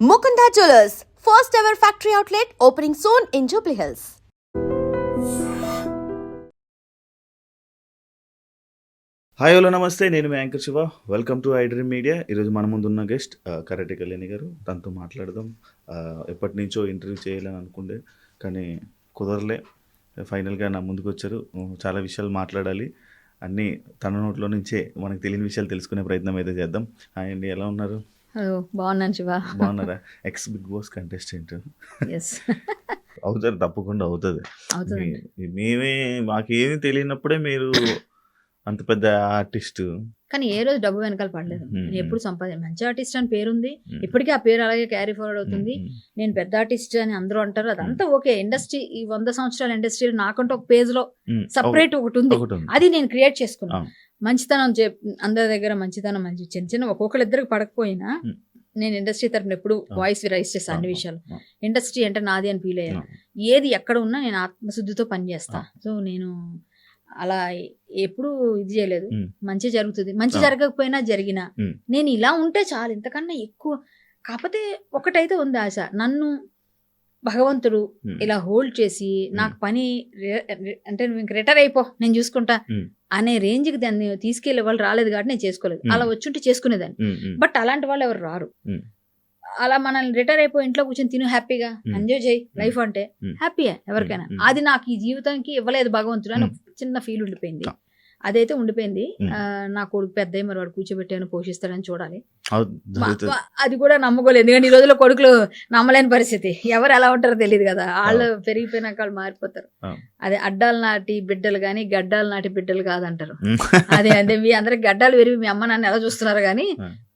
Mukunda Jewellers, first ever factory outlet opening soon in Jubilee Hills. Hi hello namaste, నేను మీ anchor Shiva. Welcome to I dream media. ఈరోజు మన ముందు ఉన్న guest karate Kalyani గారు. తనతో మాట్లాడదాం. ఎప్పటి నుంచో ఇంటర్వ్యూ చేయాలని అనుకుండే కానీ కుదరలే. ఫైనల్గా నా ముందుకు వచ్చారు. చాలా విషయాలు మాట్లాడాలి. అన్నీ తన నోట్లో నుంచే మనకు తెలియని విషయాలు తెలుసుకునే ప్రయత్నం అయితే చేద్దాం. హాయ్ అండి, ఎలా ఉన్నారు? హలో, బాగున్నాను శివ. బాగున్నారా? ఎక్స్ బిగ్ బాస్ కంటెస్టెంట్ అవుతారు, తప్పకుండా అవుతుంది. మాకేమీ తెలియనప్పుడే మీరు అంత పెద్ద ఆర్టిస్ట్. కానీ ఏ రోజు డబ్బు వెనకాల పడలేదు. నేను ఎప్పుడు మంచి ఆర్టిస్ట్ అని పేరుంది, ఇప్పటికీ ఆ పేరు అలాగే క్యారీ ఫార్వర్డ్ అవుతుంది. నేను పెద్ద ఆర్టిస్ట్ అని అందరూ అంటారు, అదంతా ఓకే. ఇండస్ట్రీ, ఈ 100 సంవత్సరాల ఇండస్ట్రీలో నాకంటూ ఒక పేజ్ లో సపరేట్ ఒకటి ఉంది, అది నేను క్రియేట్ చేసుకున్నాను. మంచితనం అందరి దగ్గర మంచితనం, చిన్న చిన్న ఒక్కొక్కరిద్దరికి పడకపోయినా నేను ఇండస్ట్రీ తరఫున ఎప్పుడు వాయిస్ రైజ్ చేస్తాను. అన్ని విషయాలు ఇండస్ట్రీ అంటే నాది అని ఫీల్ అయ్యాను. ఏది ఎక్కడ ఉన్నా నేను ఆత్మశుద్ధితో పనిచేస్తా. సో నేను అలా ఎప్పుడు ఇది చేయలేదు. మంచి జరుగుతుంది, మంచి జరగకపోయినా జరిగినా నేను ఇలా ఉంటే చాలు, ఇంతకన్నా ఎక్కువ. కాకపోతే ఒకటైతే ఉంది ఆశ, నన్ను భగవంతుడు ఇలా హోల్డ్ చేసి నాకు పని అంటే నువ్వు ఇంక రిటైర్ అయిపో నేను చూసుకుంటా అనే రేంజ్కి దాన్ని తీసుకెళ్లే వాళ్ళు రాలేదు కాబట్టి నేను చేసుకోలేదు. అలా వచ్చుంటే చేసుకునేదాన్ని. బట్ అలాంటి వాళ్ళు ఎవరు రారు. అలా మనల్ని రిటైర్ అయిపోయి ఇంట్లో కూర్చొని తిను, హ్యాపీగా ఎంజాయ్ చేయి లైఫ్ అంటే హ్యాపీయే ఎవరికైనా. అది నాకు ఈ జీవితానికి ఇవ్వలేదు భగవంతుడు అని చిన్న ఫీల్ ఉండిపోయింది. అదైతే ఉండిపోయింది. నా కొడుకు పెద్ద మరి వాడు కూర్చోబెట్టాను పోషిస్తాడని చూడాలి. అది కూడా నమ్ముకోలేదు, ఎందుకంటే ఈ రోజుల్లో కొడుకులు నమ్మలేని పరిస్థితి. ఎవరు ఎలా ఉంటారో తెలియదు కదా, వాళ్ళు పెరిగిపోయినాక వాళ్ళు మారిపోతారు. అదే అడ్డాలు నాటి బిడ్డలు కానీ గడ్డాలు నాటి బిడ్డలు కాదంటారు. అదే మీ అందరికి గడ్డాలు పెరిగి మీ అమ్మ నాన్న ఎలా చూస్తున్నారు కానీ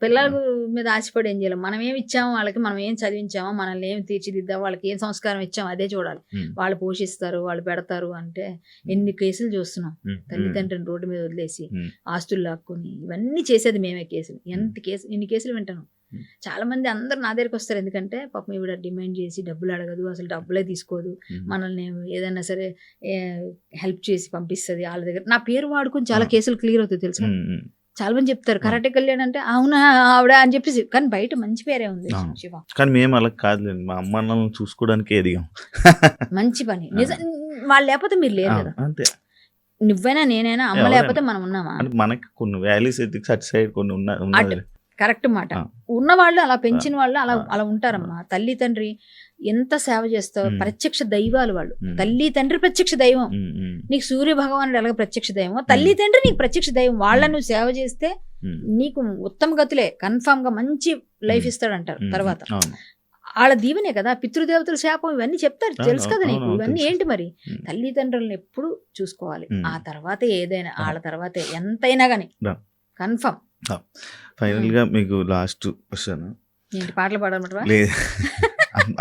పిల్లల మీద ఆశపడి ఏం చేయాలి. మనం ఏమి ఇచ్చామో వాళ్ళకి, మనం ఏం చదివించామో, మనల్ని ఏం తీర్చిదిద్దామో, వాళ్ళకి ఏం సంస్కారం ఇచ్చామో అదే చూడాలి. వాళ్ళు పోషిస్తారు, వాళ్ళు పెడతారు అంటే ఎన్ని కేసులు చూస్తున్నాం. తల్లిదండ్రులను రోడ్డు మీద వదిలేసి ఆస్తులు లాక్కొని ఇవన్నీ చేసేది మేమే. కేసులు ఇన్ని కేసులు వింటాను. చాలా మంది అందరు నా దగ్గరికి వస్తారు, ఎందుకంటే పాపం ఈవిడ డిమాండ్ చేసి డబ్బులు అడగదు, అసలు డబ్బులే తీసుకోదు, మనల్ని ఏదైనా సరే హెల్ప్ చేసి పంపిస్తుంది వాళ్ళ దగ్గర. నా పేరు వాడుకొని చాలా కేసులు క్లియర్ అవుతాయి తెలుసు. చాలా మంది చెప్తారు కరాటే కళ్యాణ్ అంటే అవునా ఆవిడ అని చెప్పేసి, కానీ బయట మంచి పేరే ఉంది శివ. కానీ మేము అలా కాదులేండి, మా అమ్మ నాన్నలను చూసుకోవడానికి ఎదిగాం. మంచి పని. నిజం, వాళ్ళు లేకపోతే మీరు లేరు కదా. అంతే, నువ్వైనా నేనైనా అమ్మ లేకపోతే మనం ఉన్నామా? మనకి కొన్ని వాల్యూస్ ఎథిక్స్ అటు సైడ్ కొన్ని ఉన్నాయి. కరెక్ట్ మాట. ఉన్నవాళ్ళు అలా పెంచిన వాళ్ళు అలా ఉంటారమ్మా. తల్లి తండ్రి ఎంత సేవ చేస్తావు, ప్రత్యక్ష దైవాలు వాళ్ళు. తల్లి తండ్రి ప్రత్యక్ష దైవం. నీకు సూర్య భగవానుడు ఎలాగ ప్రత్యక్ష దైవం, తల్లి తండ్రి నీకు ప్రత్యక్ష దైవం. వాళ్ళని నువ్వు సేవ చేస్తే నీకు ఉత్తమ గతులే, కన్ఫామ్ గా మంచి లైఫ్ ఇస్తాడంటారు. తర్వాత వాళ్ళ దీవెనే కదా, పితృదేవతల శాపం ఇవన్నీ చెప్తారు, తెలుసు కదా నీకు. ఇవన్నీ ఏంటి మరి? తల్లిదండ్రులను ఎప్పుడు చూసుకోవాలి, ఆ తర్వాత ఏదైనా వాళ్ళ తర్వాతే ఎంతైనా గానీ కన్ఫామ్. ఫైనల్ గా మీకు లాస్ట్ క్వశ్చన్, ఏంటి పాటలు పాడమంటావా? లేదు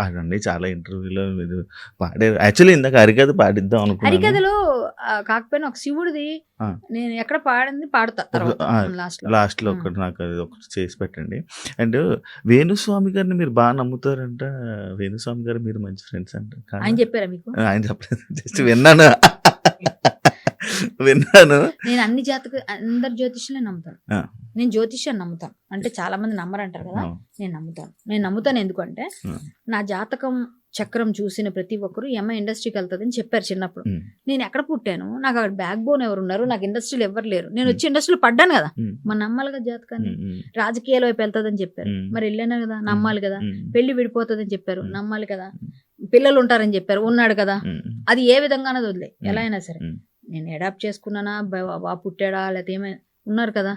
అదండి, చాలా ఇంటర్వ్యూలో మీరు పాడారు. యాక్చువల్లీ ఇందాక హరికథ పాడిద్దాం అనుకున్నాను. హరికథలో కాకపోయినా ఒక శివుడిది నేను ఎక్కడ పాడింది పాడతా లాస్ట్ లో ఒకటి నాకు అది ఒకటి చేసి పెట్టండి. అండ్ వేణుస్వామి గారిని మీరు బాగా నమ్ముతారంట. వేణుస్వామి గారు మీరు మంచి ఫ్రెండ్స్ అంట. ఆయన చెప్పారా మీకు? ఆయన చెప్పలేదు, జస్ట్ విన్నాను. నేను అందరి జ్యోతిష్యులే నమ్ముతాను. నేను జ్యోతిష్యాన్ని నమ్ముతాను. అంటే చాలా మంది నమ్మరంటారు కదా, నేను నమ్ముతాను. ఎందుకంటే నా జాతకం చక్రం చూసిన ప్రతి ఒక్కరు ఈ అమ్మాయి ఇండస్ట్రీకి వెళ్తుంది అని చెప్పారు చిన్నప్పుడు. నేను ఎక్కడ పుట్టాను, నాకు అక్కడ బ్యాక్ బోన్ ఎవరు ఉన్నారు, నాకు ఇండస్ట్రీలో ఎవరు లేరు. నేను వచ్చి ఇండస్ట్రీలో పడ్డాను కదా, మరి నమ్మాలి కదా జాతకాన్ని. రాజకీయాల వైపు వెళ్తుందని చెప్పారు, మరి వెళ్ళాను కదా, నమ్మాలి కదా. పెళ్లి విడిపోతుందని చెప్పారు, నమ్మాలి కదా. పిల్లలు ఉంటారని చెప్పారు, ఉన్నాడు కదా. అది ఏ విధంగా వదిలే, ఎలా అయినా సరే నేను అడాప్ట్ చేసుకున్నానా, బాగా పుట్టాడా, లేకపోతే ఏమైనా ఉన్నారు కదా.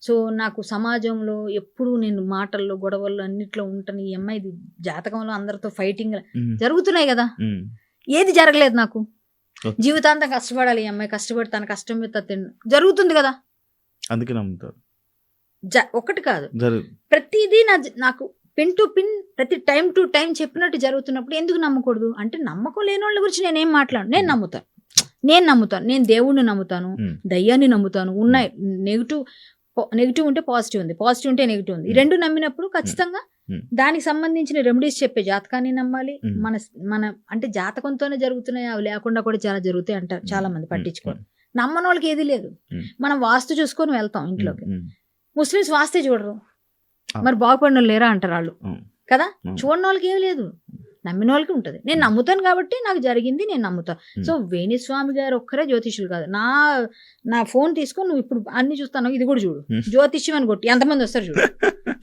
సో నాకు సమాజంలో ఎప్పుడు నేను మాటల్లో గొడవల్లో అన్నిట్లో ఉంటాను. ఈ అమ్మాయి జాతకంలో అందరితో ఫైటింగ్ జరుగుతున్నాయి కదా, ఏది జరగలేదు నాకు. జీవితాంతం కష్టపడాలి ఈ అమ్మాయి, కష్టపడి తన కష్టం మీద జరుగుతుంది కదా, అందుకే నమ్ముతారు. ఒకటి కాదు, ప్రతిదీ నాకు పిన్ టు పిన్, ప్రతి టైం టు టైం చెప్పినట్టు జరుగుతున్నప్పుడు ఎందుకు నమ్మకూడదు? అంటే నమ్మకం లేని వాళ్ళ గురించి నేనేం మాట్లాడు, నేను నమ్ముతాను. నేను దేవుణ్ణి నమ్ముతాను, దయ్యాన్ని నమ్ముతాను. ఉన్నాయి నెగిటివ్ ఉంటే పాజిటివ్ ఉంది, పాజిటివ్ ఉంటే నెగిటివ్ ఉంది. ఈ రెండు నమ్మినప్పుడు ఖచ్చితంగా దానికి సంబంధించిన రెమెడీస్ చెప్పే జాతకాన్ని నమ్మాలి. మన అంటే జాతకంతోనే జరుగుతున్నాయి, అవి లేకుండా కూడా చాలా జరుగుతాయి అంటారు చాలా మంది, పట్టించుకోరు. నమ్మని వాళ్ళకి ఏది లేదు. మనం వాస్తు చూసుకొని వెళ్తాం ఇంట్లోకి. ముస్లిమ్స్ వాస్తే చూడరు, మరి బాగుపడిన లేరా అంటారు వాళ్ళు. కదా. చూడని వాళ్ళకి ఏం లేదు, నమ్మిన వాళ్ళకి ఉంటుంది. నేను నమ్ముతాను కాబట్టి నాకు జరిగింది, నేను నమ్ముతాను. సో వేణుస్వామి గారు ఒక్కరే జ్యోతిష్యులు కాదు. నా ఫోన్ తీసుకొని నువ్వు ఇప్పుడు అన్ని చూస్తాను, ఇది కూడా చూడు, జ్యోతిష్యం అని కొట్టి ఎంతమంది వస్తారు చూడు,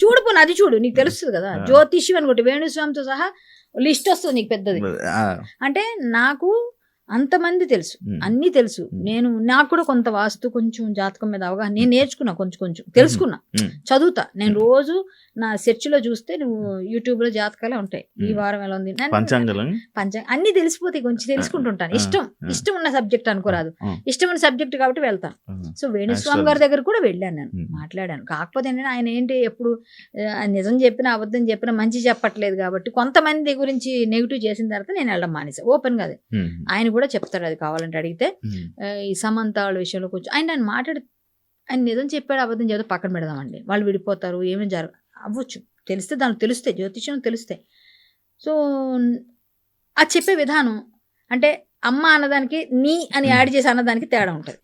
చూడుపోను అది చూడు, నీకు తెలుస్తుంది కదా. జ్యోతిష్యం అని కొట్టి వేణుస్వామితో సహా లిస్ట్ వస్తుంది నీకు పెద్దది. అంటే నాకు అంతమంది తెలుసు, అన్నీ తెలుసు. నాకు కూడా కొంత వాస్తు, కొంచెం జాతకం మీద అవగాహన నేను నేర్చుకున్నా, కొంచెం తెలుసుకున్నా, చదువుతా. నేను రోజు నా సెర్చ్ లో చూస్తే నువ్వు యూట్యూబ్ లో జాతకాలే ఉంటాయి, ఈ వారం ఎలా ఉంది అన్ని తెలిసిపోతాయి. కొంచెం తెలుసుకుంటుంటాను. ఇష్టం ఉన్న సబ్జెక్ట్ అనుకోరాదు, ఇష్టమైన సబ్జెక్ట్ కాబట్టి వెళ్తాను. సో వేణుస్వామి గారి దగ్గర కూడా వెళ్ళాను, నేను మాట్లాడాను. కాకపోతే ఏంటంటే ఆయన ఏంటి ఎప్పుడు నిజం చెప్పినా అబద్ధం చెప్పినా మంచి చెప్పట్లేదు కాబట్టి కొంతమంది గురించి నెగిటివ్ చేసిన తర్వాత నేను వెళ్ళడం మానేసా. ఓపెన్ గా ఆయన కూడా చెప్తాడు, అది కావాలంటే అడిగితే. ఈ సమంత వాళ్ళ విషయంలో కొంచెం ఆయన ఆయన నిజం చెప్పాడు అబద్ధం చెప్తే పక్కన పెడదామండి, వాళ్ళు విడిపోతారు, ఏమేమి అవ్వచ్చు, తెలిస్తే దానికి తెలుస్తాయి, జ్యోతిష్యం తెలుస్తాయి. సో అది చెప్పే విధానం అంటే అమ్మ అన్నదానికి నీ అని యాడ్ చేసి అన్నదానికి తేడా ఉంటుంది.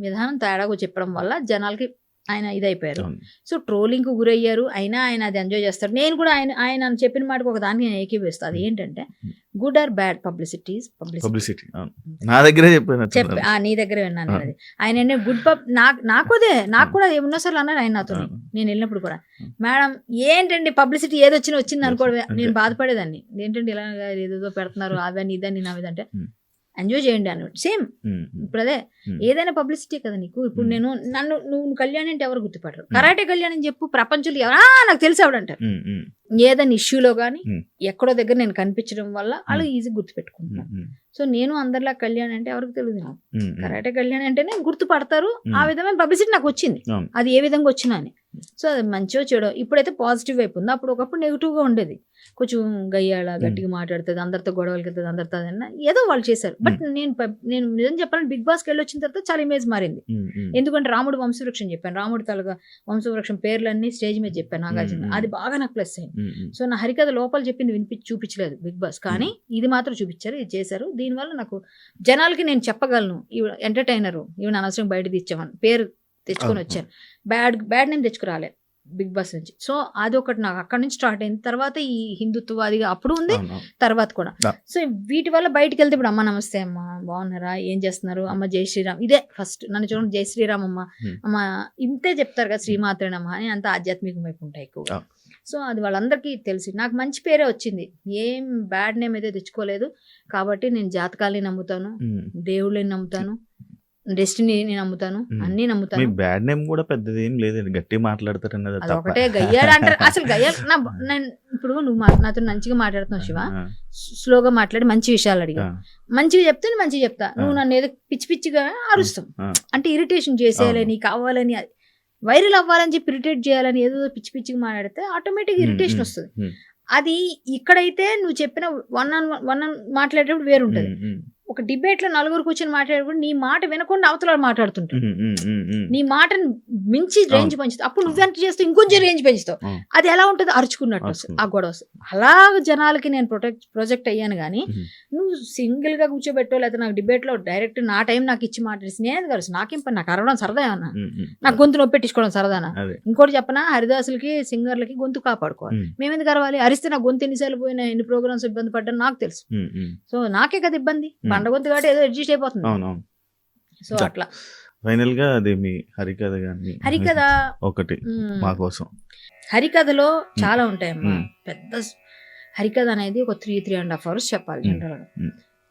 విధానం తేడాగా చెప్పడం వల్ల జనాలకి ఆయన ఇదైపోయారు. సో ట్రోలింగ్ కు గురయ్యారు. అయినా ఆయన అది ఎంజాయ్ చేస్తాడు. నేను కూడా ఆయన చెప్పిన మాటకు ఒక దానికి నేను ఏకీభవిస్తాను. అది ఏంటంటే గుడ్ ఆర్ బ్యాడ్ పబ్లిసిటీ నా దగ్గరే చెప్పాను, నీ దగ్గరే విన్నాను అది. ఆయన గుడ్ నాకు కూడా ఎన్నోసార్లు అన్నారు ఆయన నాతో. నేను వెళ్ళినప్పుడు కూడా, మేడం ఏంటండి పబ్లిసిటీ వచ్చింది అనుకోవడం, నేను బాధపడేదాన్ని. ఏంటంటే ఇలా ఏదేదో పెడుతున్నారు అవన్నీ ఇదని నావిదంటే ఎంజాయ్ చేయండి అని. సేమ్ ఇప్పుడు అదే, ఏదైనా పబ్లిసిటీ కదా నీకు. ఇప్పుడు నువ్వు కళ్యాణి అంటే ఎవరు గుర్తుపడరు, కరాటే కళ్యాణి అని చెప్పు, ప్రపంచంలో నాకు తెలిసి ఎవడంటారు. ఏదైనా ఇష్యూలో కానీ ఎక్కడో దగ్గర నేను కనిపించడం వల్ల వాళ్ళు ఈజీ గుర్తుపెట్టుకుంటున్నాను. సో నేను అందరిలా కళ్యాణి అంటే ఎవరికి తెలియదు, నాకు కరాటే కళ్యాణి అంటేనే గుర్తుపడతారు. ఆ విధమైన పబ్లిసిటీ నాకు వచ్చింది, అది ఏ విధంగా వచ్చినా అని. సో అది మంచిగా చెడో ఇప్పుడైతే పాజిటివ్ వైపు ఉంది. ఒకప్పుడు నెగిటివ్ గా ఉండేది, కొంచెం గయ్యాళ గట్టిగా మాట్లాడుతుంది, అందరితో గొడవలకి వెళ్తుంది, అందరితో ఏదో వాళ్ళు చేశారు. బట్ నేను నిజం చెప్పాలని బిగ్ బాస్కి వెళ్ళి వచ్చిన తర్వాత చాలా ఇమేజ్ మారింది. ఎందుకంటే రాముడు వంశవృక్షం చెప్పాను, రాముడి తలగా వంశవృక్షం పేర్లన్నీ స్టేజ్ మీద చెప్పాను నాగార్జున, అది బాగా నాకు ప్లస్ అయింది. సో నా హరికథ లోపల చెప్పింది చూపించలేదు బిగ్ బాస్, కానీ ఇది మాత్రం చూపించారు, ఇది చేశారు. దీనివల్ల నాకు జనాలకి నేను చెప్పగలను, ఈవిడ ఎంటర్టైనరు, ఈవిడ అనవసరం బయట తెచ్చామని పేరు తెచ్చుకొని వచ్చాను. బ్యాడ్ నేమ్ తెచ్చుకురాలే బిగ్ బాస్ నుంచి. సో అది ఒకటి నాకు అక్కడ నుంచి స్టార్ట్ అయింది. తర్వాత ఈ హిందుత్వవాదిగా అప్పుడు ఉంది, తర్వాత కూడా. సో వీటి వల్ల బయటకు వెళ్తే ఇప్పుడు అమ్మ నమస్తే అమ్మ బాగున్నారా, ఏం చేస్తున్నారు, అమ్మ జై శ్రీరామ్, ఇదే ఫస్ట్ నన్ను చూడండి జై శ్రీరామ్ అమ్మ ఇంతే చెప్తారు కదా, శ్రీమాత్రేనమ్మ అని, అంత ఆధ్యాత్మికం వైపు ఉంటాయి ఎక్కువగా. సో అది వాళ్ళందరికీ తెలిసి నాకు మంచి పేరే వచ్చింది, ఏం బ్యాడ్ నేమ్ అయితే తెచ్చుకోలేదు. కాబట్టి నేను జాతకాలని నమ్ముతాను, దేవుళ్ళని నమ్ముతాను, డెస్టినీని నమ్ముతాను, అన్ని నమ్ముతాను. బ్యాడ్ నేమ్ కూడా పెద్దది ఏం లేదు, గట్టి మాట్లాడతారు అన్నది ఒకటే. గయ్యాడు అంటారు అసలు, గయ్యాడు ఇప్పుడు నువ్వు నాతో మంచిగా మాట్లాడుతున్నావు శివ, స్లోగా మాట్లాడి మంచి విషయాలు అడిగా, మంచిగా చెప్తే నేను మంచిగా చెప్తా, నువ్వు నన్ను ఏదో పిచ్చిగా అరుస్తావు, అంటే ఇరిటేషన్ చేసేయాలని, కావాలని, వైరల్ అవ్వాలని చెప్పి ఇరిటేట్ చేయాలని ఏదో పిచ్చిగా మాట్లాడితే ఆటోమేటిక్ ఇరిటేషన్ వస్తుంది. అది ఇక్కడైతే నువ్వు చెప్పిన వన్ ఆన్ మాట్లాడేటప్పుడు వేరుంటది. ఒక డిబేట్ లో నలుగురు కూర్చొని మాట్లాడేటప్పుడు నీ మాట వినకుండా అవతల మాట్లాడుతుంటావు, నీ మాటను మించి రేంజ్ పెంచుతావు, అప్పుడు నువ్వెంత చేస్తావు ఇంకొంచెం రేంజ్ పెంచుతావు, అది ఎలా ఉంటుంది అరుచుకున్నట్టు వస్తుంది, ఆ గొడవ వస్తుంది. అలాగ జనాలకి నేను ప్రొజెక్ట్ అయ్యాను. కానీ నువ్వు సింగిల్ గా కూర్చోబెట్టో లేకపోతే నాకు డిబేట్ లో డైరెక్ట్ నా టైం నాకు ఇచ్చి మాట్లాడేసి నేను కలుసు, నాకేం పని, నాకు అరవడం సరదా ఏమన్నా, నాకు గొంతు నొప్పి పెట్టించుకోవడం సరదానా. ఇంకోటి చెప్పనా, హరిదాసులకి సింగర్లకి గొంతు కాపాడుకోవాలి, మేమెందుకు అరవాలి, అరిస్తే నాకు గొంతు ఎన్నిసార్లు పోయినా ఎన్ని ప్రోగ్రామ్స్ ఇబ్బంది పడ్డా నాకు తెలుసు. సో నాకే కదా ఇబ్బంది, పండగొంతు కాబట్టి ఏదో అడ్జస్ట్ అయిపోతుంది. సో అట్లా ఫైనల్ గా అది మీ హరికథ గాని, హరికథ ఒకటి మా కోసం. హరికథలో చాలా ఉంటాయమ్మా, పెద్ద హరికథ అనేది ఒక 3.5 hours చెప్పాలి జనరల్ గా.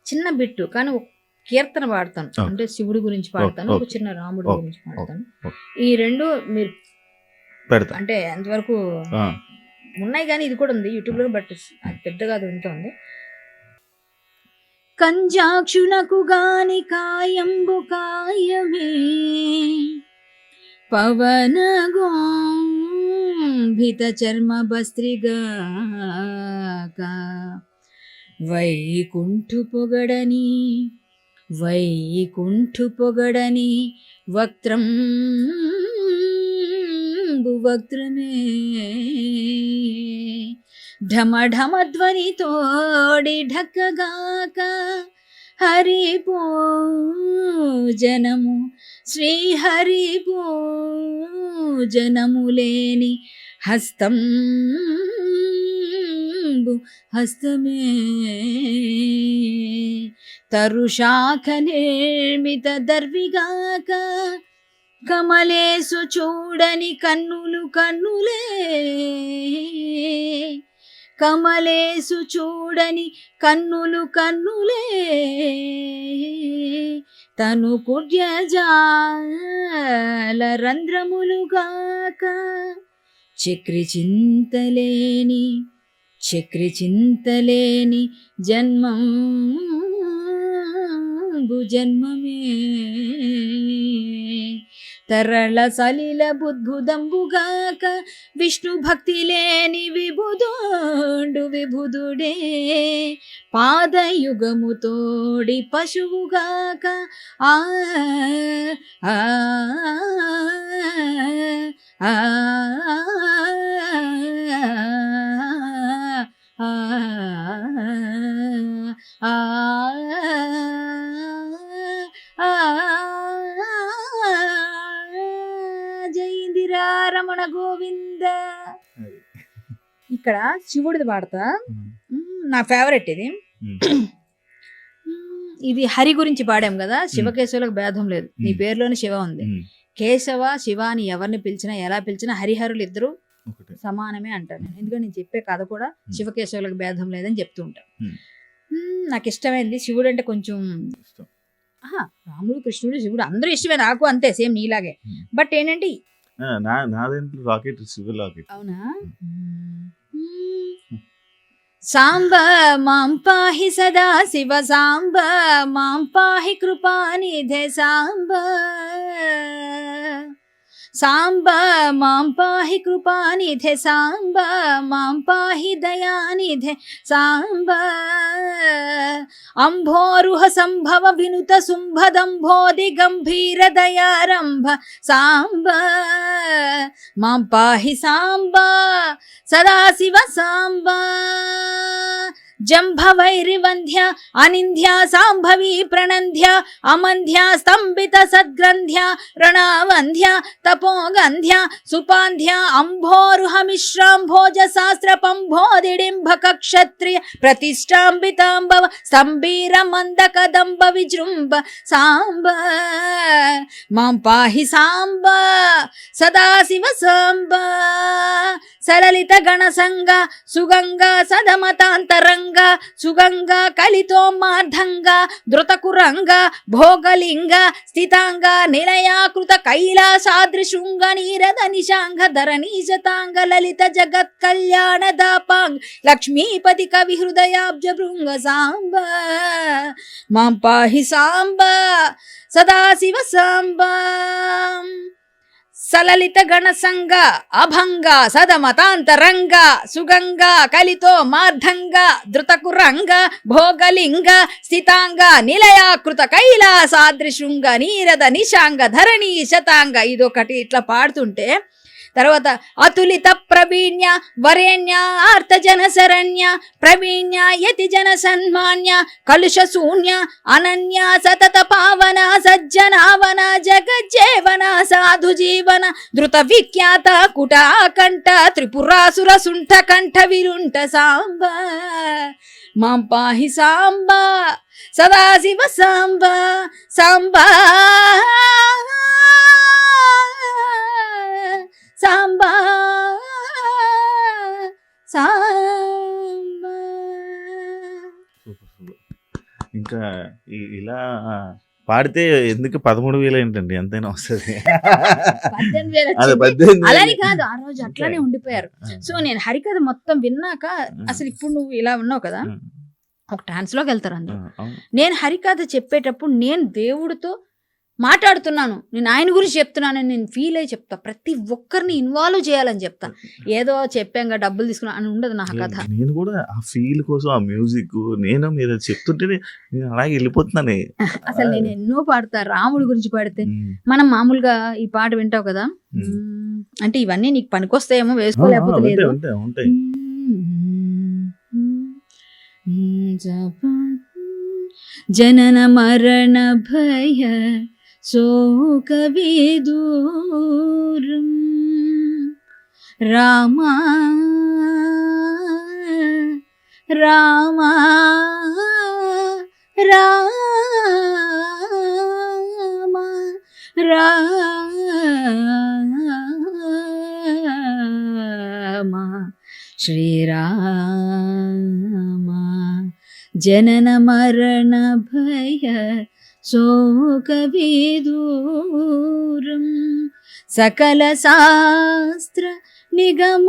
చిన్న బిట్టు కానీ ఒక కీర్తన పాడతాను, అంటే శివుడి గురించి పాడతాను, ఒక చిన్న రాముడి గురించి పాడతాను. ఈ రెండు మీరు పెడతా అంటే ఎంతవరకు ఉన్నాయి కానీ ఇది కూడా ఉంది యూట్యూబ్ లో, బట్ అది పెద్దగా అది ఉంటుంది. కంజాక్షునకు గాని కాయంబు కాయమే, పవన గోంభిత చర్మ భస్త్రిగాక, వైకుంఠు పొగడని వక్త్రం వక్త్రమే, ఢమ ఢమ ధ్వని తోడి ఢక్కగాక, హరి పూజనము శ్రీ హరి పూజనము లేని హస్తం దివ్యాంబు హస్తమే తరుశాఖ నిర్మిత దర్విగాక కమలేసు చూడని కన్నులు కన్నులే కమలేసు చూడని కన్నులు కన్నులే తను కుడ్యజాల రంధ్రములుగాక చక్రి చింతలేని జన్మం జన్మమే తరళ సలిల బుద్భుదంబుగాక విష్ణు భక్తి లేని విభుదుడే పాదయుగము తోడి పశువుగాక ఆ ఆ ఆ జయిందిరా రమణ గోవింద. ఇక్కడ శివుడిది పాడతా, నా ఫేవరెట్ ఇది. ఇది హరి గురించి పాడాం కదా, శివకేశవులకు భేదం లేదు, నీ పేరులోనే శివ ఉంది. కేశవ శివ అని ఎవరిని పిలిచినా ఎలా పిలిచినా హరిహరులు ఇద్దరు సమానమే అంటాను నేను. ఎందుకంటే నేను చెప్పే కథ కూడా శివకేశవులకు భేదం లేదని చెప్తూ ఉంటాను. నాకు ఇష్టమైంది శివుడు అంటే కొంచెం రాముడు కృష్ణుడు శివుడు అందరూ ఇష్టమే, నాకు అంతే సేమ్ నీలాగే. బట్ ఏంటంటే అవునా, సాంబ మాం పాహి సదా శివ సాంబ మాం పాహి కృపానిధే సాంబ సాంబ మాం పాహి కృపానిధే సాంబ మాం పాహి దయానిధే సాంబ అంభోరుహ సంభవ వినుత శుంభదంభోది గంభీర దయారంభ సాంబ మాం పాహి సాంబ సదాశివ సాంబ జంభవైరివంధ్య అనింధ్య సాంభవీ ప్రణంధ్య అమంధ్య స్తంభిత సద్గ్రంథ్య రణావంధ్య తపోగంధ్య సుపాంధ్య అంభోరుహ మిశ్రాంభోజ శాస్త్ర పంభోదిడింభక క్షత్రియ ప్రతిష్టాంబితాంబవ స్తంభీర మంద కదంబ విజృంభ సాంబ మాం పాహి సాంబ సదాశివ సాంబ సరళిత గణసంగ సుగంగ సదమతాంతరంగ సుగంగ కలితో మార్ధంగ ధృతకురంగ భోగలింగ స్థితాంగ నిలయాకృత కైలాసాద్రిశృంగ నీరద నిశాంగ ధరణీశతాంగ లలిత జగత్ కళ్యాణ దాపాంగ లక్ష్మీపతి కవి హృదయాబ్జ భృంగ సాంబ మాం పాహి సాంబ సదాశివ సాంబ సలలిత గణసంగ అభంగ సదమతాంతరంగ సుగంగ కలితో మార్ధంగ ధృతకురంగ భోగలింగ స్థితాంగ నిలయాకృత కైలాసాద్రిశృంగ నీరద నిశాంగ ధరణీ శతాంగ. ఇదొకటి ఇట్లా పాడుతుంటే తర్వాత అతులిత ప్రవీణ్య వరేణ్య ఆర్తజన శరణ్య ప్రవీణ్య యతి జన సన్మాన్య కలుష శూన్య అనన్య సతత పావన సజ్జనావన జగజ్జీవన సాధు జీవన ధృత విఖ్యాత కుటాకంఠ త్రిపురాసుర సుంఠ కంఠ విరుంఠ సాంబ మాం పాహి సాంబ సదాశివ సాంబ సాంబ సాంబ సాంబ. ఇంకా ఇలా పాడితే ఎందుకు 13,000 ఏంటండి, ఎంతైనా వస్తుంది. 18,000 అలానే కాదు, ఆ రోజు అట్లానే ఉండిపోయారు. సో నేను హరికథ మొత్తం విన్నాక అసలు ఇప్పుడు నువ్వు ఇలా ఉన్నావు కదా, ఒక ట్రాన్స్ లోకి వెళ్తారు అందరూ. నేను హరికథ చెప్పేటప్పుడు నేను దేవుడితో మాట్లాడుతున్నాను, నేను ఆయన గురించి చెప్తున్నానని నేను ఫీల్ అయ్యి చెప్తా. ప్రతి ఒక్కరిని ఇన్వాల్వ్ చేయాలని చెప్తా. ఏదో చెప్పాక డబ్బులు తీసుకున్నా అని ఉండదు నా కథ. నేను కూడా ఆ ఫీల్ కోసం ఆ మ్యూజిక్ నేను మీరు చెప్తుంటే నేను అలాగే వెళ్ళిపోతున్నాను. అసలు నేను ఎన్నో పాడతా, రాముడి గురించి పాడితే. మనం మామూలుగా ఈ పాట వింటావు కదా, అంటే ఇవన్నీ నీకు పనికొస్తాయేమో, వేసుకోలేకపోతే లేదు. జనన మరణ భయ శోక విదూరం రామా రామా రామా రామా శ్రీరామ జనన మరణ భయ శోక విదూరం సకల శాస్త్ర నిగమాగమసారం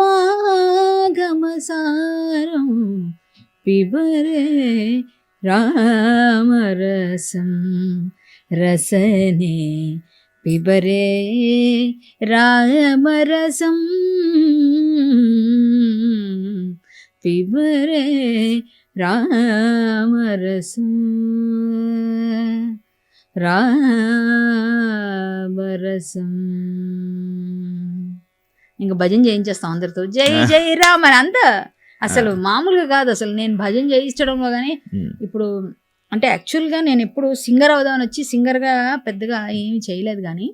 పిబరే రామరసం రసనే పిబరే రామరసం పిబరే రామరసం రామరసం. ఇంకా భజన చేయించేస్తాం అందరితో, జై జై రామ్ అని అంతా. అసలు మామూలుగా కాదు, అసలు నేను భజన చేయించడంలో కానీ ఇప్పుడు అంటే యాక్చువల్గా నేను ఎప్పుడు సింగర్ అవుదామని వచ్చి సింగర్గా పెద్దగా ఏమి చేయలేదు, కానీ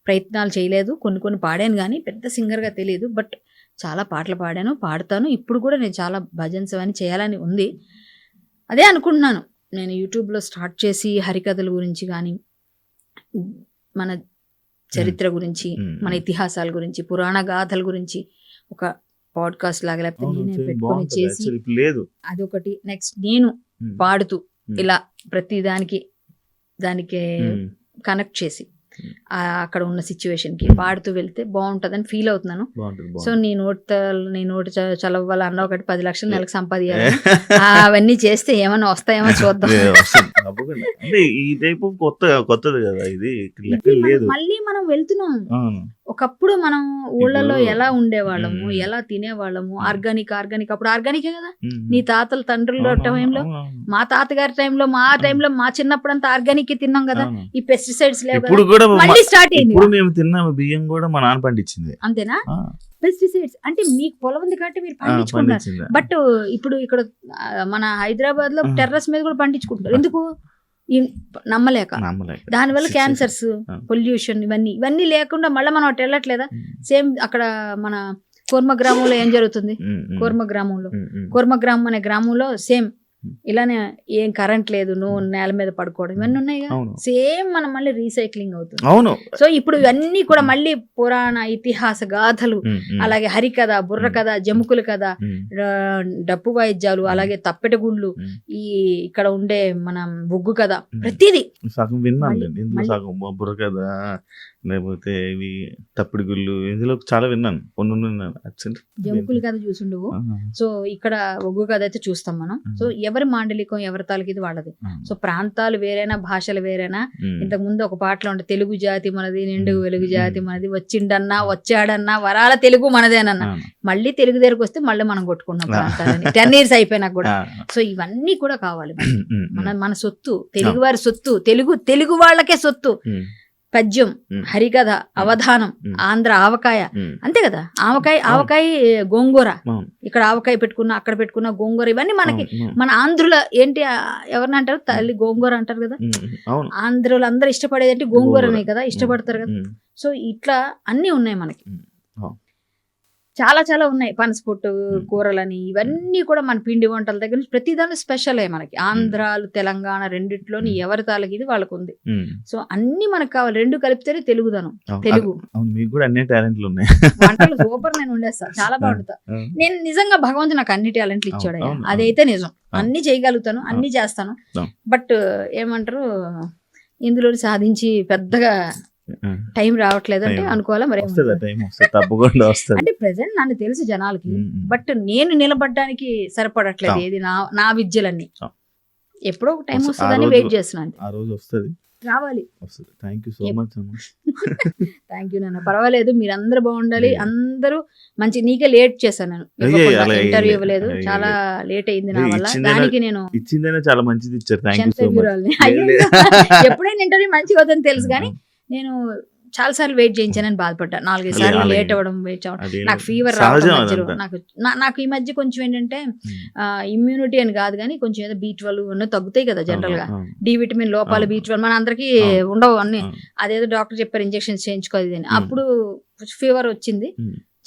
ప్రయత్నాలు చేయలేదు. కొన్ని పాడాను కానీ పెద్ద సింగర్గా తెలియదు. బట్ చాలా పాటలు పాడతాను. ఇప్పుడు కూడా నేను చాలా భజన్స్ అని చేయాలని ఉంది. అదే అనుకుంటున్నాను, నేను యూట్యూబ్లో స్టార్ట్ చేసి హరికథల గురించి కానీ, మన చరిత్ర గురించి, మన ఇతిహాసాల గురించి, పురాణ గాథల గురించి ఒక పాడ్కాస్ట్ లాగా లేకపోతే నేనే పెట్టుకొని చేసి అదొకటి. నెక్స్ట్ నేను పాడుతూ ఇలా ప్రతి దానికి కనెక్ట్ చేసి అక్కడ ఉన్న సిచ్యువేషన్ కి పాడుతూ వెళ్తే బాగుంటదని ఫీల్ అవుతున్నాను. సో నీ నోటి చలవాల అన్న ఒకటి 10 లక్షలు నెలకు సంపాదించాలి. అవన్నీ చేస్తే ఏమన్నా వస్తాయేమో చూద్దాం. మళ్ళీ మనం వెళ్తున్నాం. ఒకప్పుడు మనం ఊళ్ళలో ఎలా ఉండేవాళ్ళము, ఎలా తినేవాళ్ళము, ఆర్గానిక్ అప్పుడు ఆర్గానికే కదా. నీ తాతల తండ్రుల టైంలో, మా తాతగారి టైంలో, మా చిన్నప్పుడు అంతా ఆర్గానిక్ తిన్నాం కదా. ఈ పెస్టిసైడ్స్ లేవు కదా. మళ్ళీ స్టార్ట్ అయింది. మేము తిన్న బియ్యం కూడా మా నాన్న పండించింది. అంతేనా? పెస్టిసైడ్స్ అంటే మీకు పొలం ఉంది కాబట్టి మీరు పండించుకుంటారు. బట్ ఇప్పుడు ఇక్కడ మన హైదరాబాద్ లో టెర్రస్ మీద కూడా పండించుకుంటారు. ఎందుకు? నమ్మలేక. దానివల్ల క్యాన్సర్స్, పొల్యూషన్ ఇవన్నీ లేకుండా మళ్ళీ మనం అటు వెళ్ళట్లేదా? సేమ్ అక్కడ మన కోర్మ గ్రామంలో ఏం జరుగుతుంది? కోర్మ గ్రామం అనే గ్రామంలో సేమ్ ఇలానే ఏం కరెంట్ లేదు, నువ్వు నేల మీద పడుకోవడం ఇవన్నీ ఉన్నాయి. సేమ్ మనం మళ్ళీ రీసైక్లింగ్ అవుతుంది. సో ఇప్పుడు ఇవన్నీ కూడా మళ్ళీ పురాణ ఇతిహాస గాథలు, అలాగే హరికథ, బుర్ర కథ, జముకుల కథ, డప్పు వాయిద్యాలు, అలాగే తప్పెట గుళ్ళు, ఈ ఇక్కడ ఉండే మన బొగ్గు కథ, ప్రతిదీ సగం విన్నాను. బుర్ర కథ లేకపోతే ఇవి తప్పిడి గుళ్ళు, ఇందులో చాలా విన్నాను. జముకుల కథ చూసిండవు. సో ఇక్కడ ఒగ్గు కథ అయితే చూస్తాం మనం. సో ఎవరి మాండలికం, ఎవరి తాలకిది వాళ్ళది. సో ప్రాంతాలు వేరైనా, భాషలు వేరైనా. ఇంతకు ముందు ఒక పాటలో ఉంటే తెలుగు జాతి మనది, నిండు వెలుగు జాతి మనది, వచ్చిండన్నా వచ్చాడన్నా వరాల తెలుగు మనదేనన్నా. మళ్ళీ తెలుగు దగ్గరకు వస్తే మళ్ళీ మనం కొట్టుకున్నాం ప్రాంతాలని 10 years అయిపోయినా కూడా. సో ఇవన్నీ కూడా కావాలి. మన సొత్తు, తెలుగు వారి సొత్తు, తెలుగు వాళ్ళకే సొత్తు. పద్యం, హరికథ, అవధానం, ఆంధ్ర ఆవకాయ, అంతే కదా. ఆవకాయ గోంగూర, ఇక్కడ ఆవకాయ పెట్టుకున్నా, అక్కడ పెట్టుకున్న గోంగూర, ఇవన్నీ మనకి మన ఆంధ్రుల ఏంటి, ఎవరిని అంటారు? తల్లి గోంగూర అంటారు కదా. ఆంధ్రులు అందరూ ఇష్టపడేది అంటే గోంగూరనే కదా, ఇష్టపడతారు కదా. సో ఇట్లా అన్ని ఉన్నాయి మనకి, చాలా చాలా ఉన్నాయి. పనసపొట్టు కూరలని, ఇవన్నీ కూడా మన పిండి వంటల దగ్గర నుంచి ప్రతి దాని స్పెషల్ మనకి. ఆంధ్రాలు, తెలంగాణ రెండిట్లోని ఎవరి తాలకి వాళ్ళకు ఉంది. సో అన్ని మనకు కావాలి, రెండు కలిపితేనే తెలుగుదనం. తెలుగు వంటలు సూపర్, నేను ఉండేస్తా, చాలా బాగుంటా. నేను నిజంగా భగవంతుడు నాకు అన్ని టాలెంట్లు ఇచ్చాడు. అదైతే నిజం. అన్ని చేయగలుగుతాను, అన్ని చేస్తాను. బట్ ఏమంటారు, ఇందులో సాధించి పెద్దగా టైం రావట్లేదు అంటే అనుకోవాలా మరి. అంటే ప్రెసెంట్ నన్ను తెలుసు జనాలకి, బట్ నేను నిలబడడానికి సరిపడట్లేదు. ఏది నా విద్యలన్నీ ఎప్పుడో ఒక టైం వస్తుందని వెయిట్ చేస్తున్నాను. రావాలి. థ్యాంక్ యూ నాన్న. పర్వాలేదు, మీరు అందరూ బాగుండాలి. అందరూ మంచి. నీకే లేట్ చేశాను నేను, ఇంటర్వ్యూ ఇవ్వలేదు, చాలా లేట్ అయింది నా వల్ల. దానికి నేను చాలా మంచిది ఇచ్చారు. ఎప్పుడైనా ఇంటర్వ్యూ మంచిగా అవుతుందని తెలుసు, కానీ నేను చాలా సార్లు వెయిట్ చేయించానని బాధపడ్డా. 4-5 సార్లు లేట్ అవ్వడం, వెయిట్ అవ్వడం. నాకు ఫీవర్ రావడం మధ్యలో, నాకు ఈ మధ్య కొంచెం ఏంటంటే ఇమ్యూనిటీ అని కాదు కానీ కొంచెం ఏదో B12 అన్నీ తగ్గుతాయి కదా జనరల్ గా. డి విటమిన్ లోపాలు, B12 మన అందరికి ఉండవు అన్ని. అదేదో డాక్టర్ చెప్పారు ఇంజెక్షన్స్ చేయించుకోవాలి అని. అప్పుడు ఫీవర్ వచ్చింది.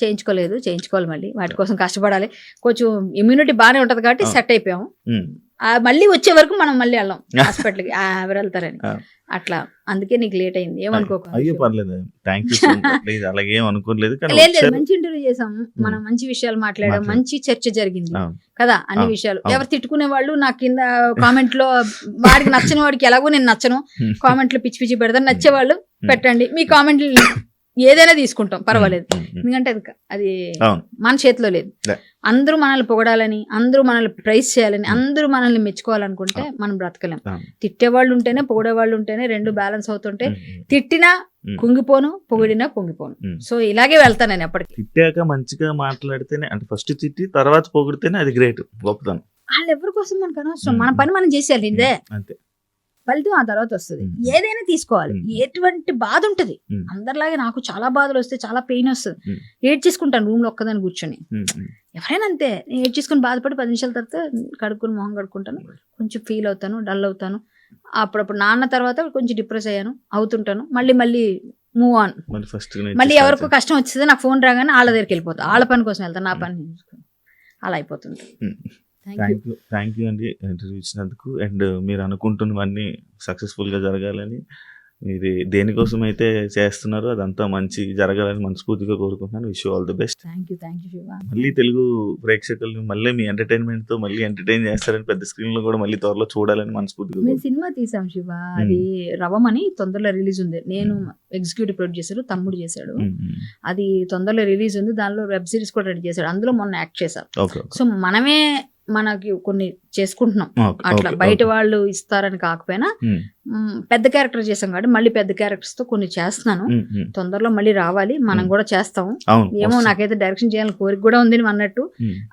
చేయించుకోవాలి మళ్ళీ వాటి కోసం కష్టపడాలి. కొంచెం ఇమ్యూనిటీ బాగానే ఉంటది కాబట్టి సెట్ అయిపోయాము. ఉమ్. మళ్ళీ వచ్చే వరకు మనం మళ్ళీ వెళ్ళాం హాస్పిటల్కి, ఎవరు వెళ్తారని అట్లా. అందుకే నీకు లేట్ అయింది, ఏమనుకోకు. అయ్యో పర్లేదు, థ్యాంక్ యూ సో మచ్. అలాగే ఏం అనుకోలేదు, కానీ లేదు మంచి ఇంటర్వ్యూ చేసాము మనం, మంచి విషయాలు మాట్లాడాం, మంచి చర్చ జరిగింది కదా అన్ని విషయాలు. ఎవరు తిట్టుకునే వాళ్ళు నాకు కింద కామెంట్ లో వాడికి నచ్చని వాడికి ఎలాగో నేను నచ్చను, కామెంట్ లో పిచ్చి పిచ్చి పెడతాను, నచ్చేవాళ్ళు పెట్టండి, మీ కామెంట్లు ఏదైనా తీసుకుంటాం పర్వాలేదు. ఎందుకంటే అది మన చేతిలో లేదు. అందరూ మనల్ని పొగడాలని, అందరూ మనల్ని ప్రైజ్ చేయాలని, అందరూ మనల్ని మెచ్చుకోవాలనుకుంటే మనం బ్రతకలేం. తిట్టేవాళ్ళు ఉంటేనే పొగడేవాళ్ళు ఉంటేనే రెండు బ్యాలెన్స్ అవుతుంటే, తిట్టినా కుంగిపోను, పొగిడినా పొంగిపోను. సో ఇలాగే వెళ్తాను నేను ఎప్పటికీ. తిట్టాక మంచిగా మాట్లాడితేనే, అంటే ఫస్ట్ తిట్టి తర్వాత పొగిడితేనే అది గ్రేట్, గొప్పతనం. వాళ్ళు ఎవరి కోసం మనకు అనవసరం, మన పని మనం చేసేయాలి, ఇదే అంతే. ఫలితం ఆ తర్వాత వస్తుంది. ఏదైనా తీసుకోవాలి, ఎటువంటి బాధ ఉంటది. అందరిలాగే నాకు చాలా బాధలు వస్తాయి, చాలా పెయిన్ వస్తుంది, ఏడ్ చేసుకుంటాను రూమ్ లో ఒక్కదాన్ని కూర్చొని. ఎవరైనా అంతే, నేను ఏడ్ చేసుకుని బాధపడి 10 నిమిషాల తర్వాత కడుక్కుని మొహం కడుక్కుంటాను, కొంచెం ఫీల్ అవుతాను, డల్ అవుతాను. అప్పుడప్పుడు నాన్న తర్వాత కొంచెం డిప్రెస్ అవుతుంటాను, మళ్ళీ మూవ్ ఆన్. మళ్ళీ ఎవరికో కష్టం వచ్చింది, నాకు ఫోన్ రాగానే వాళ్ళ దగ్గరికి వెళ్ళిపోతాను, వాళ్ళ పని కోసం వెళ్తాను, నా పని అలా అయిపోతుంది. థ్యాంక్ యూ అండి ఇంటర్వ్యూ ఇచ్చినందుకు. అండ్ మీరు అనుకుంటున్నవన్నీ సక్సెస్ఫుల్గా జరగాలని, మీరు దేనికోసం అయితే చేస్తున్నారో అదంతా మంచి జరగాలని మనస్ఫూర్తిగా కోరుకుంటున్నాను. Wish you all the best. Thank you Shiva. మళ్ళీ తెలుగు ప్రేక్షకులను మళ్ళీ మీ ఎంటర్టైన్మెంట్తో మళ్ళీ ఎంటర్టైన్ చేస్తారని, పెద్ద స్క్రీన్లో కూడా మళ్ళీ త్వరలో చూడాలని మనస్ఫూర్తిగా. మేము సినిమా తీసాం శివ, అది రవమని తొందరలో రిలీజ్ ఉంది. నేను ఎగ్జిక్యూటివ్ ప్రొడ్యూసర్, తమ్ముడు చేశాడు, అది తొందరలో రిలీజ్ ఉంది. దానిలో వెబ్ సిరీస్ కూడా రెడీ చేశాడు, అందులో మొన్న యాక్ట్ చేశాం. సో మనమే మనకి కొన్ని చేసుకుంటున్నాం అట్లా, బయట వాళ్ళు ఇస్తారని కాకపోయినా పెద్ద క్యారెక్టర్ చేసాం కాబట్టి మళ్ళీ పెద్ద క్యారెక్టర్స్ తో కొన్ని చేస్తున్నాను. తొందరలో మళ్ళీ రావాలి, మనం కూడా చేస్తాము. ఏమో నాకైతే డైరెక్షన్ చేయాలని కోరిక కూడా ఉంది అన్నట్టు,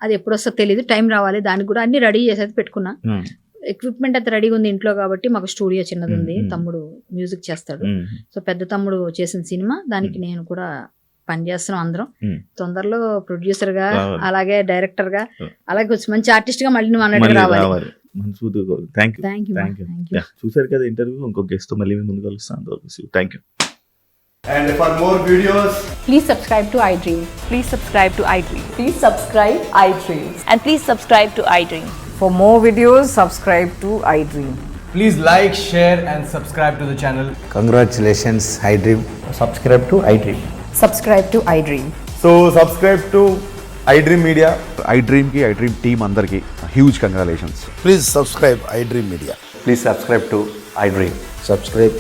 అది ఎప్పుడు వస్తుందో తెలియదు, టైం రావాలి. దానికి కూడా అన్ని రెడీ చేసేది పెట్టుకున్నా, ఎక్విప్మెంట్ అయితే రెడీగా ఉంది ఇంట్లో కాబట్టి. మాకు స్టూడియో చిన్నది ఉంది, తమ్ముడు మ్యూజిక్ చేస్తాడు. సో పెద్ద తమ్ముడు చేసిన సినిమా, దానికి నేను కూడా పని చేస్తున్నాం అందరం. తొందరలో ప్రొడ్యూసర్ గా, అలాగే డైరెక్టర్ గా, అలాగే కొంచెం మంచి ఆర్టిస్ట్ గా మళ్ళీ నువ్వు అన్నట్టు రావాలి. చూసారు కదా ఇంటర్వ్యూ, ఇంకో గెస్ట్ తో మళ్ళీ ముందు కలుస్తాను. Thank you. And for more videos, please subscribe to iDream. Please subscribe to iDream. Please subscribe iDream. And please subscribe to iDream. For more videos, subscribe to iDream. please like, share and subscribe to the channel. Congratulations, iDream. Subscribe to iDream. Subscribe to iDream. So subscribe to iDream Media. iDream ki iDream team andarki huge congratulations. Please subscribe iDream Media. Please subscribe to iDream. Subscribe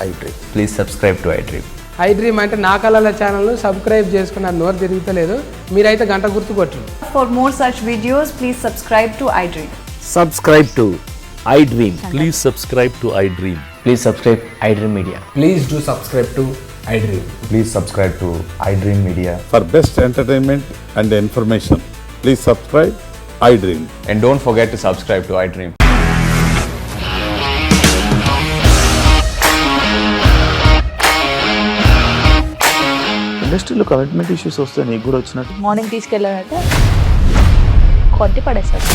iDream. Please subscribe to iDream. iDream అంటే నా కళల channel subscribe చేసుకున్న నోరు తిరుగుతలేదు, మీరైతే గంట గుర్తు కొట్టండి. For more such videos, please subscribe to iDream. Subscribe to iDream. Please subscribe to iDream. Please subscribe iDream Media. Please do subscribe to iDream. Please subscribe to iDream Media. For best entertainment and information, please subscribe iDream. And don't forget to subscribe to iDream. ఇండస్ట్రీలో commitment issues వస్తే నీకు కూడా వచ్చినట్టు? Morning తీసుకెళ్ళాలంటే కొద్ది పడేస్తారు.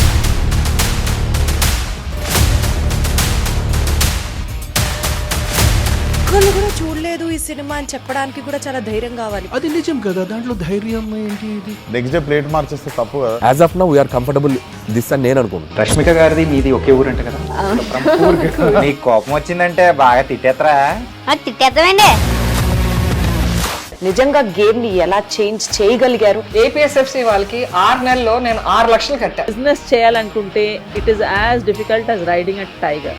ఒక్కళ్ళు కూడా చూడలేదు ఈ సినిమా అని చెప్పడానికి కూడా చాలా ధైర్యం కావాలి. అది నిజం కదా, దాంట్లో ధైర్యం ఏంటి? ఇది నెక్స్ట్ డే ప్లేట్ మార్చేస్తే తప్పు కదా. As of now, we are comfortable this అని నేను అనుకుంటున్నాను. రష్మిక గారిది మీది ఒకే ఊరు అంట కదా. నీకు కోపం వచ్చిందంటే బాగా తిట్టేత్తరా? తిట్టేద్దామండి. నిజంగా గేమ్ ని ఎలా చేంజ్ చేయగలిగారు? ఏపీఎస్ఎఫ్సి వాళ్ళకి 6 నెలల్లో నేను 6 లక్షలు కట్టా. బిజినెస్ చేయాలనుకుంటే it is as difficult as riding a tiger.